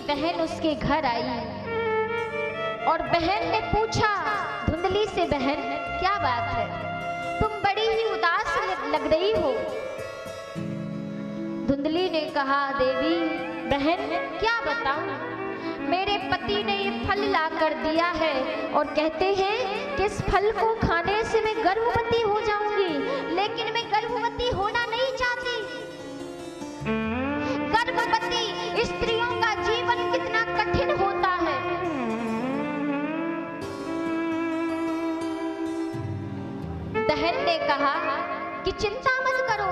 बहन उसके घर आई और बहन ने पूछा धुंधली से, बहन क्या बात है, तुम बड़ी ही उदास लग रही हो। धुंधली ने कहा, देवी बहन क्या बताऊं, मेरे पति ने ये फल ला कर दिया है और कहते हैं कि इस फल को खाने से मैं गर्भवती हो जाऊंगी, लेकिन मैं गर्भवती होना नहीं चाहती। गर्भवती स्त्रियों का जीवन कितना कठिन होता है। बहन ने कहा कि चिंता मत करो।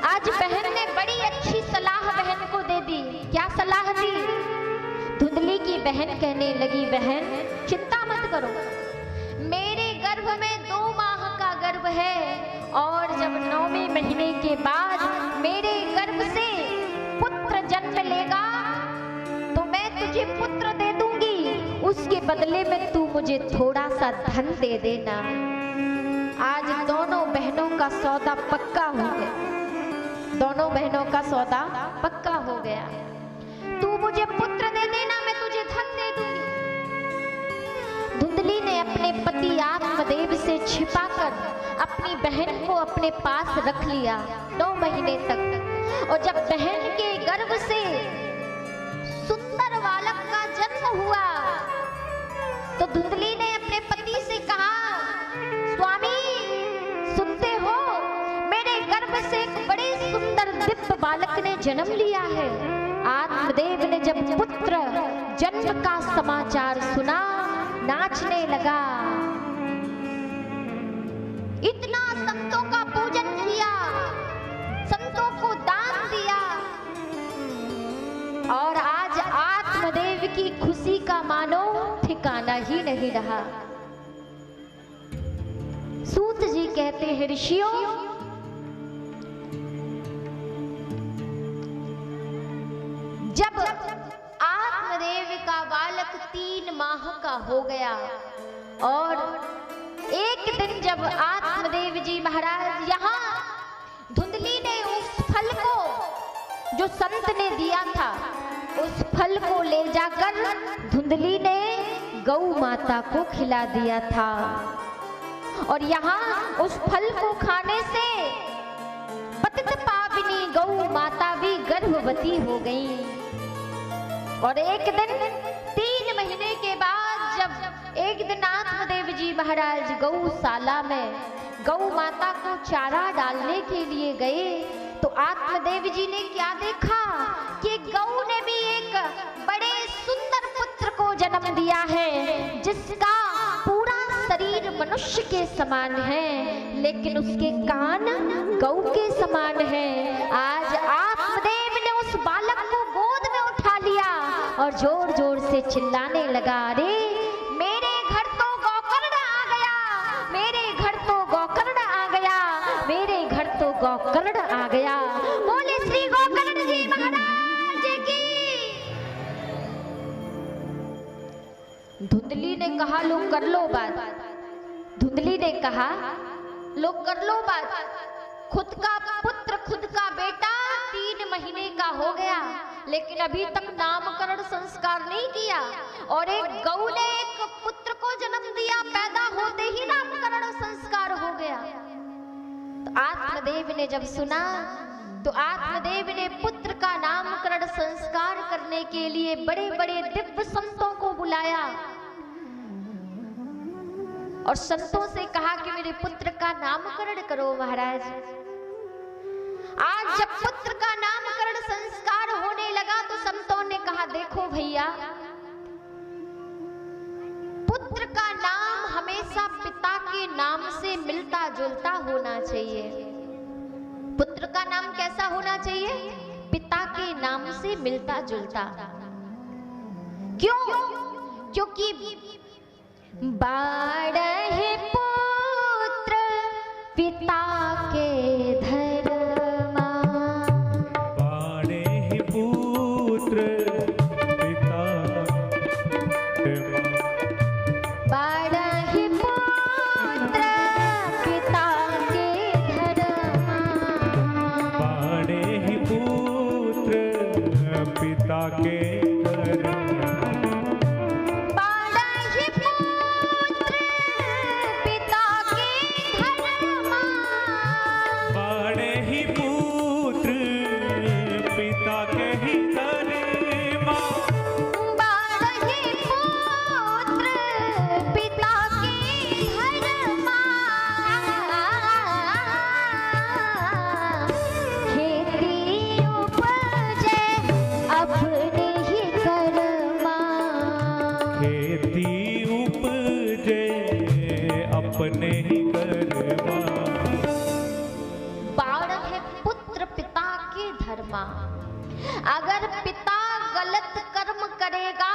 आज बहन ने बड़ी अच्छी सलाह बहन को दे दी। क्या सलाह दी? धुंधली की बहन कहने लगी, बहन चिंता मत करो, मेरे गर्भ में 2 माह का गर्भ है और जब 9वें महीने के बाद मेरे गर्भ से पुत्र जन्म लेगा तो मैं तुझे पुत्र दे दूंगी, उसके बदले में तू मुझे थोड़ा सा धन दे देना। आज दोनों बहनों का सौदा पक्का हो गया। दोनों बहनों का सौदा पक्का हो गया। तू मुझे पुत्र दे देना, मैं तुझे धन दे दूंगी। धुंधली ने अपने पति आत्मदेव से छिपाकर अपनी बहन को अपने पास रख लिया 9 महीने तक। और जब बहन के गर्भ से सुंदर बालक का जन्म हुआ तो धुंधली ने अपने पति से कहा, स्वामी सुनते हो, मेरे गर्भ से एक बड़े सुंदर दिव्य बालक ने जन्म लिया है। आत्मदेव ने जब पुत्र जन्म का समाचार सुना, नाचने लगा। इतना संतों का पूजन किया, संतों को दान दिया और आज आत्मदेव की खुशी का मानो ठिकाना ही नहीं रहा। सूत जी कहते हैं, ऋषियों जब आत्मदेव का बालक 3 माह का हो गया और एक दिन जब आत्मदेव जी महाराज यहाँ धुंधली ने उस फल को जो संत ने दिया था, उस फल को ले जाकर धुंधली ने गौ माता को खिला दिया था और यहाँ उस फल को खाने से पतित पावनी गौ माता भी गर्भवती हो गई। और एक दिन 3 महीने के बाद जब एक दिन आत्मदेव जी महाराज गौशाला में गौ माता को चारा डालने के लिए गए तो आत्मदेव जी ने क्या देखा कि गौ ने भी एक बड़े सुंदर पुत्र को जन्म दिया है, जिसका पूरा शरीर मनुष्य के समान है लेकिन उसके कान गौ के समान है। आज आत्मदेव ने उस बालक को गोद में उठा लिया और जोर जोर से चिल्लाने लगा, अरे मेरे घर तो गौकर्ण आ गया, मेरे घर तो गौकर्ण आ गया, मेरे घर तो गौकर्ण आ गया। बोले श्री गौकर्ण जी महाराज की। धुंधली ने कहा, लो कर लो बात। धुंधली ने कहा, लो कर लो बात। खुद का पुत्र, खुद का बेटा 3 महीने का हो गया लेकिन अभी तक नामकरण संस्कार नहीं किया और एक गौ ने एक पुत्र को जन्म दिया, पैदा होते ही नामकरण संस्कार हो गया। तो आत्मदेव ने जब सुना तो आत्मदेव ने पुत्र का नामकरण संस्कार करने के लिए बड़े बड़े दिव्य संतों को बुलाया और संतों से कहा कि मेरे पुत्र का नामकरण करो महाराज। आज जब पुत्र का नामकरण संस्कार होने लगा तो संतों ने कहा, देखो भैया, पुत्र का नाम हमेशा पिता के नाम से मिलता जुलता होना चाहिए। पुत्र का नाम कैसा होना चाहिए? पिता के नाम से मिलता जुलता। क्यों? क्योंकि बारह पुत्र पिता के धर्मा, बारह पुत्र पिता बारह पुत्र पिता के धर्मा, बारह पुत्र पिता के धर्म अपने ही कर्मा। बाण है पुत्र पिता के धर्मा। अगर पिता गलत कर्म करेगा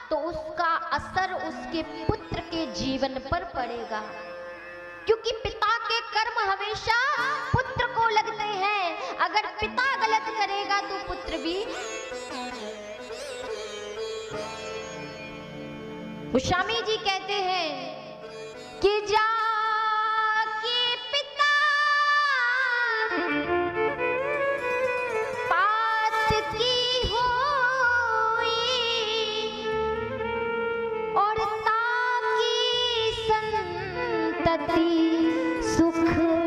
तो उसका असर उसके पुत्र के जीवन पर पड़ेगा, क्योंकि पिता के कर्म हमेशा पुत्र को लगते हैं। अगर पिता गलत करेगा तो पुत्र भी। गोस्वामी जी कहते हैं कि जाके पिता पात की होई और ताकी संतति सुख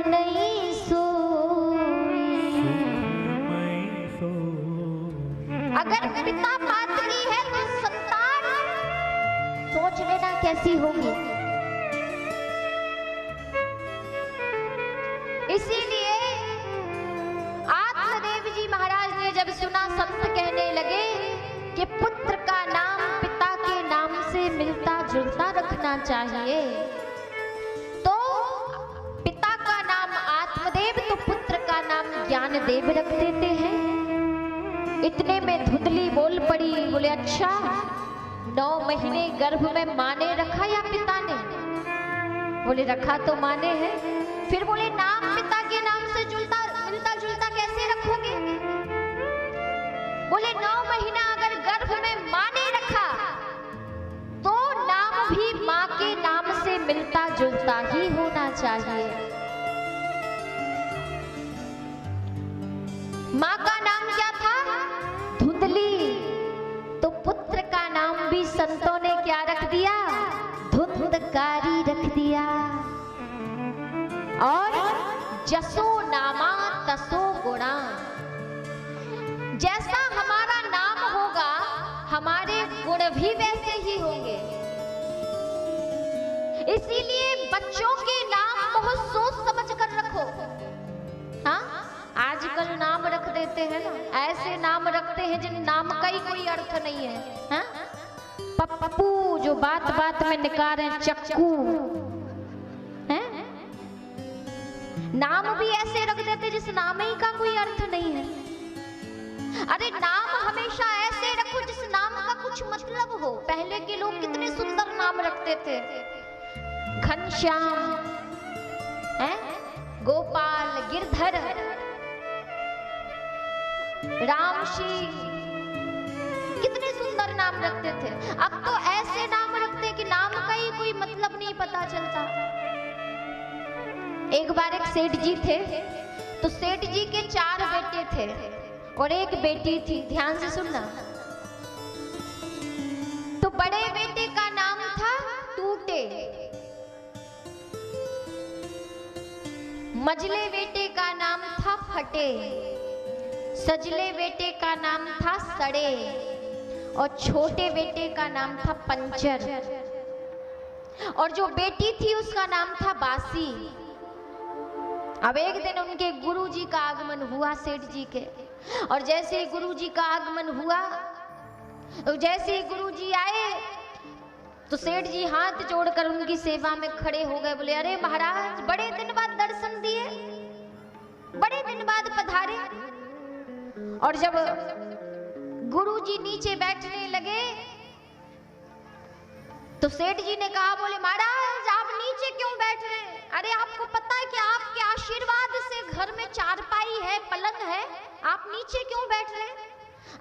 नहीं सोई। अगर पिता पात की है तो संतान सोच लेना कैसी होगी। इसीलिए आत्मदेव जी महाराज ने जब सुना, संत कहने लगे कि पुत्र का नाम पिता के नाम से मिलता जुलता रखना चाहिए, तो पिता का नाम आत्मदेव तो पुत्र का नाम ज्ञानदेव रख देते हैं। इतने में धुंधली बोल पड़ी, बोले अच्छा 9 महीने गर्भ में माँ ने रखा या पिता ने? बोले रखा तो माँ ने है। फिर बोले नाम पिता के नाम से मिलता जुलता कैसे रखोगे? बोले 9 महीना अगर गर्भ में माँ ने रखा तो नाम भी माँ के नाम से मिलता जुलता ही होना चाहिए। माँ का नाम क्या था? धुंधली। तो पुत्र का नाम भी संतों ने क्या रख दिया? धुंधकारी रख दिया। और जसो नामा तसो गुणा। जैसा हमारा नाम होगा हमारे गुण भी वैसे ही होंगे। इसीलिए बच्चों के नाम बहुत सोच समझ कर रखो। हाँ, आजकल नाम रख देते हैं ना, ऐसे नाम रखते हैं जिन नाम का ही कोई अर्थ नहीं है। हाँ? पप्पू जो बात बात में निकाले चक्कू है, नाम भी ऐसे रख देते जिस नाम ही का कोई अर्थ नहीं है। अरे नाम हमेशा ऐसे रखो जिस नाम का कुछ मतलब हो। पहले के लोग कितने सुंदर नाम रखते थे, घनश्याम है, गोपाल, गिरधर, रामशी, कितने सुंदर नाम रखते थे। अब तो ऐसे नाम रखते हैं कि नाम का ही कोई मतलब नहीं पता चलता। एक बार एक सेठ जी थे, तो सेठ जी के 4 बेटे थे और एक बेटी थी। ध्यान से सुनना। तो बड़े बेटे का नाम था टूटे, मझले बेटे का नाम था फटे, सजले बेटे का नाम था सड़े और छोटे बेटे का नाम था पंचर। और जो बेटी थी उसका नाम था बासी। अब एक दिन उनके गुरुजी का आगमन हुआ सेठ जी के, और जैसे ही गुरुजी का आगमन हुआ, तो जैसे ही गुरुजी आए तो सेठ जी हाथ जोड़कर उनकी सेवा में खड़े हो गए। बोले अरे महाराज, बड़े दिन बाद दर्शन दिए, बड़े दिन बाद पधारे। और जब गुरुजी नीचे बैठने लगे तो सेठ जी ने कहा, बोले महाराज आप नीचे क्यों बैठ रहे हैं? अरे आपको पता है कि आपके आशीर्वाद से घर में चारपाई है, पलंग है, आप नीचे क्यों बैठ रहे हैं?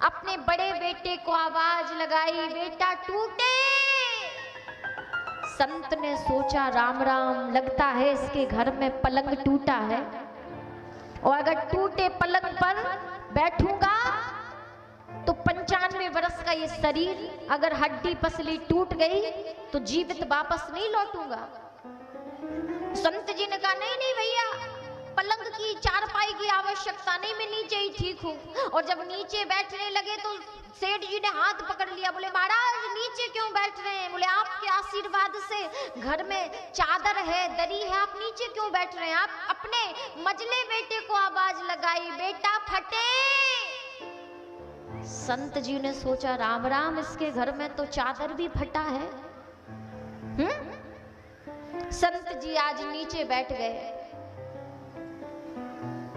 अपने बड़े बेटे को आवाज लगाई, बेटा टूटे। संत ने सोचा राम राम, लगता है इसके घर में पलंग टूटा है, और अगर टूटे पलंग पर बैठूंगा तो 95 वर्ष का ये शरीर अगर हड्डी पसली टूट गई तो जीवित वापस नहीं लौटूंगा। संत जी ने कहा नहीं नहीं भैया, पलंग की चारपाई की आवश्यकता नहीं, मैं नीचे ही ठीक हूँ। और जब नीचे बैठने लगे तो सेठ जी ने हाथ पकड़ लिया, बोले महाराज नीचे क्यों बैठ रहे हैं? बोले आपके आशीर्वाद से घर में चादर है, दरी है, आप नीचे क्यों बैठ रहे हैं? आप अपने मजले बेटे को आवाज लगाई, बेटा फटे। संत जी ने सोचा राम राम, इसके घर में तो चादर भी फटा है। संत जी आज नीचे बैठ गए।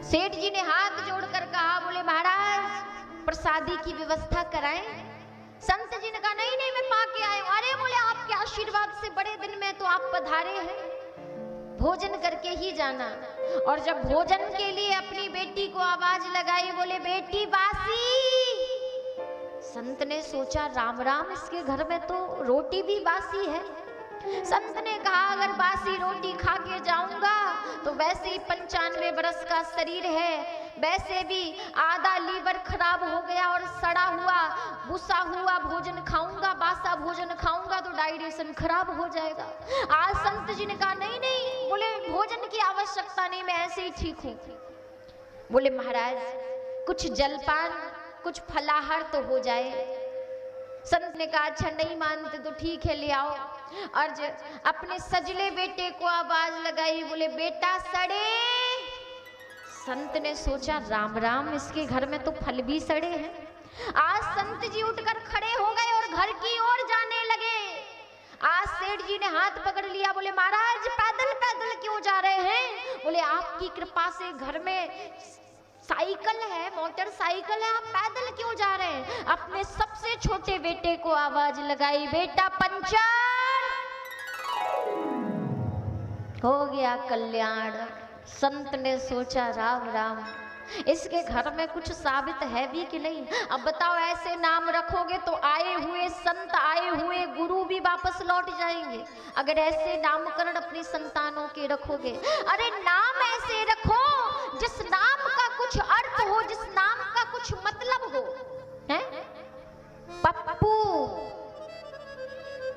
सेठ जी ने हाथ जोड़कर कहा, बोले महाराज प्रसादी की व्यवस्था कराएं। संत जी ने कहा नहीं नहीं मैं पाके आए हूं। अरे बोले आपके आशीर्वाद से बड़े दिन में तो आप पधारे हैं, भोजन करके ही जाना। और जब भोजन के लिए अपनी बेटी को आवाज लगाई, बोले बेटी बासी। संत ने सोचा राम राम, इसके घर में तो रोटी भी बासी है। संत ने कहा अगर बासी रोटी खा के जाऊंगा तो वैसे ही 95 वर्ष का शरीर है, वैसे भी आधा लीवर खराब हो गया और सड़ा हुआ भूसा हुआ भोजन खाऊंगा, बासा भोजन खाऊंगा तो डाइजेशन खराब हो जाएगा। आज संत जी ने कहा नहीं नहीं, बोले भोजन की आवश्यकता नहीं, मैं ऐसे ही ठीक हूँ। बोले महाराज कुछ जलपान कुछ फलाहार तो हो जाए। संत ने कहा अच्छा नहीं मानते तो ठीक है ले आओ। और अपने सजले बेटे को आवाज लगाई, बोले बेटा सड़े। संत ने सोचा राम राम, इसके घर में तो फल भी सड़े हैं। आज संत जी उठकर खड़े हो गए और घर की ओर जाने लगे। आज सेठ जी ने हाथ पकड़ लिया, बोले महाराज पैदल पैदल क्यों जा रहे हैं? बोले आपकी कृपा से घर में साइकिल है, मोटरसाइकिल है, आप पैदल क्यों जा रहे हैं? अपने सबसे छोटे बेटे को आवाज लगाई, बेटा पंचर। हो गया कल्याण। संत ने सोचा राम राम, इसके घर में कुछ साबित है भी कि नहीं। अब बताओ ऐसे नाम रखोगे तो आए हुए संत, आए हुए गुरु भी वापस लौट जाएंगे। अगर ऐसे नामकरण अपनी संतानों के रखोगे, अरे नाम ऐसे रखो जिस नाम का कुछ अर्थ हो, जिस नाम का कुछ मतलब हो। हैं? पप्पू,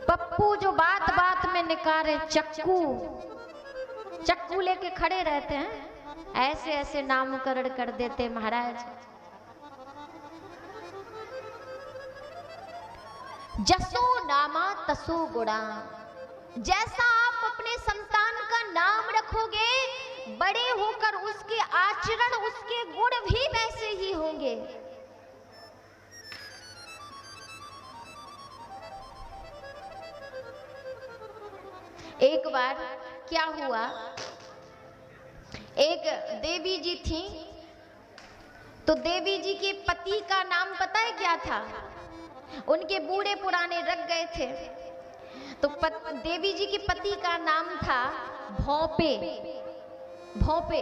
पप्पू जो बात बात में निकारे चक्कू, चक्कू लेके खड़े रहते हैं, ऐसे ऐसे नामकरण कर देते महाराज। जसो नामा तसो गुणा, जैसा आप अपने संतान का नाम रखोगे, बड़े होकर उसके आचरण, उसके गुण भी वैसे ही होंगे। एक बार क्या हुआ, एक देवी जी थी, तो देवी जी के पति का नाम पता है क्या था? उनके बूढ़े पुराने रख गए थे, तो देवी जी के पति का नाम था भोंपे। भोंपे।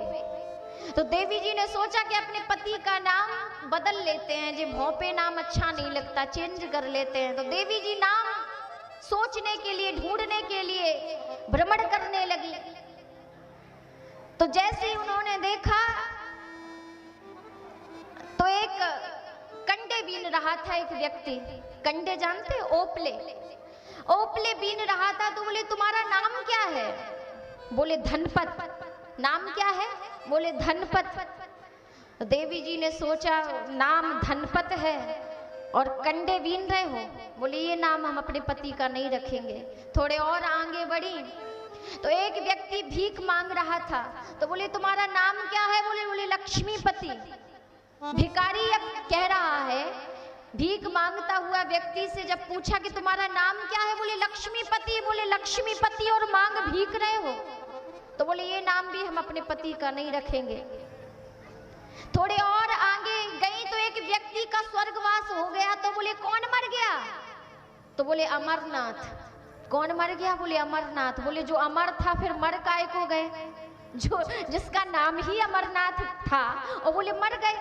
तो देवी जी ने सोचा कि अपने पति का नाम बदल लेते हैं, जो भोंपे नाम अच्छा नहीं लगता, चेंज कर लेते हैं। तो देवी जी नाम सोचने के लिए, ढूंढने के लिए भ्रमण करने लगी। तो जैसे ही उन्होंने देखा तो एक कंडे बीन रहा था एक व्यक्ति। कंडे जानते? ओपले। ओपले बीन रहा था। तो बोले तुम्हारा नाम क्या है? बोले धनपत। नाम क्या है? बोले धनपत। देवी जी ने सोचा नाम धनपत है और कंडे बीन रहे हो, बोले ये नाम हम अपने पति का नहीं रखेंगे। थोड़े और आगे बढ़ी तो एक व्यक्ति भीख मांग रहा था। तो बोले तुम्हारा नाम क्या है? बोले लक्ष्मीपति। भिखारी अब कह रहा है, भीख मांगता हुआ व्यक्ति से जब पूछा कि तुम्हारा नाम क्या है? बोले लक्ष्मीपति। बोले लक्ष्मीपति और मांग भीख रहे हो? तो बोले ये नाम भी हम अपने पति का नहीं रखेंगे। थोड़े और आगे गई तो एक व्यक्ति का स्वर्गवास हो गया। तो बोले कौन मर गया? तो बोले अमरनाथ। कौन मर गया? बोले अमरनाथ। बोले जो अमर था फिर मर काय को गए? जो जिसका नाम ही अमरनाथ था और बोले मर गए,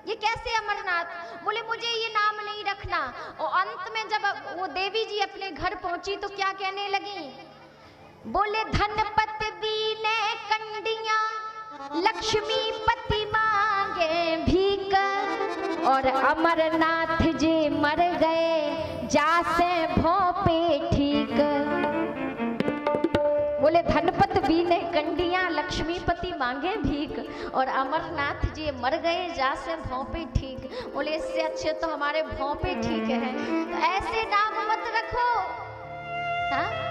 ये कैसे अमरनाथ? बोले मुझे ये नाम नहीं रखना। और अंत में जब वो देवी जी अपने घर पहुंची तो क्या कहने लगी? बोले धनपत बीने कंडियां, लक्ष्मीपति मांगे भीख। और अमरनाथ जी मर गए जासे भोंपे ठीक। बोले धनपत बीने कंडियां लक्ष्मीपति मांगे भीख और अमरनाथ जी मर गए जासे भोंपे ठीक। बोले इससे अच्छे तो हमारे भोंपे ठीक है। तो ऐसे नाम मत रखो, हाँ?